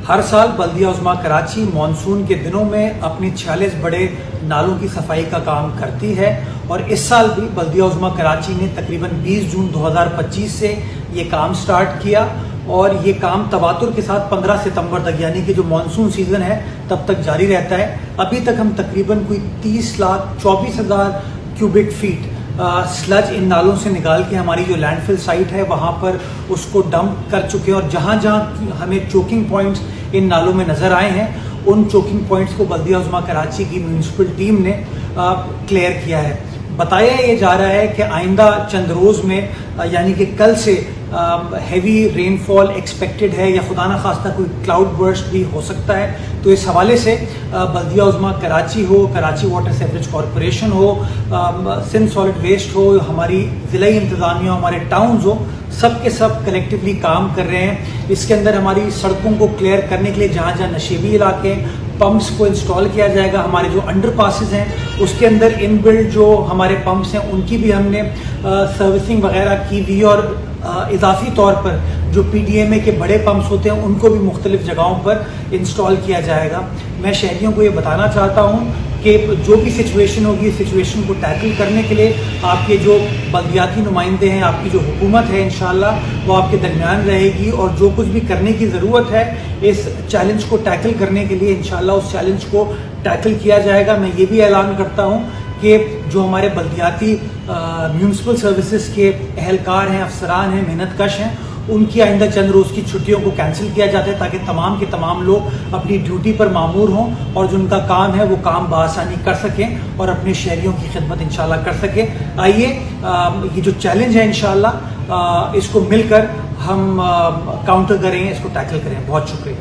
हर साल बल्दिया उज़्मा कराची मानसून के दिनों में अपनी 46 बड़े नालों की सफाई का काम करती है और इस साल भी बल्दिया उज़्मा कराची ने तकरीबन 20 जून 2025 से ये काम स्टार्ट किया और ये काम तवातुर के साथ 15 सितंबर तक यानी कि जो मानसून सीजन है तब तक जारी रहता है। अभी तक हम तकरीबन कोई 30,24,000 क्यूबिक फीट स्लज इन नालों से निकाल के हमारी जो लैंडफिल साइट है वहाँ पर उसको डंप कर चुके हैं और जहाँ जहाँ हमें चोकिंग पॉइंट्स इन नालों में नज़र आए हैं उन चोकिंग पॉइंट्स को बल्दिया उज़्मा कराची की म्यूनिसिपल टीम ने क्लियर किया है। बताया ये जा रहा है कि आइंदा चंद रोज़ में यानी कि कल से हैवी रेनफॉल एक्सपेक्टेड है या खुदा न खास्ता कोई क्लाउड बर्स्ट भी हो सकता है। तो इस हवाले से बल्दिया उज़्मा कराची हो, कराची वाटर सीवरेज कॉरपोरेशन हो, सिंध सॉलिड वेस्ट हो, हमारी ज़िलाई इंतज़ामिया, हमारे टाउन्स हो, सब के सब कलेक्टिवली काम कर रहे हैं। इसके अंदर हमारी सड़कों को क्लियर करने के लिए जहाँ जहाँ नशेबी इलाके पंप्स को इंस्टॉल किया जाएगा। हमारे जो अंडर पासिस हैं उसके अंदर इनबिल्ट जो हमारे पंप्स हैं उनकी भी हमने सर्विसिंग वगैरह की हुई और इजाफी तौर पर जो PDMA के बड़े पंप्स होते हैं उनको भी मुख्तलिफ जगहों पर इंस्टॉल किया जाएगा। मैं शहरियों को ये बताना चाहता हूँ कि जो भी सिचुएशन होगी इस सिचुएशन को टैकल करने के लिए आपके जो बल्दियाती नुमाइंदे हैं, आपकी जो हुकूमत है इंशाअल्लाह वो आपके दरमियान रहेगी और जो कुछ भी करने की ज़रूरत है इस चैलेंज को टैकल करने के लिए इंशाअल्लाह उस चैलेंज को टैकल किया जाएगा। मैं ये भी ऐलान करता हूँ कि जो हमारे बल्दियाती म्यूनिसिपल सर्विसेज के अहलकार हैं, अफसरान हैं, मेहनत कश हैं, उनकी आइंदा चंद रोज़ की छुट्टियों को कैंसिल किया जाता है ताकि तमाम के तमाम लोग अपनी ड्यूटी पर मामूर हों और जो उनका काम है वो काम बआसानी कर सकें और अपने शहरियों की खिदमत इंशाल्लाह कर सकें। आइए ये जो चैलेंज है इंशाल्लाह इसको मिलकर हम काउंटर करें, इसको टैकल करें। बहुत शुक्रिया।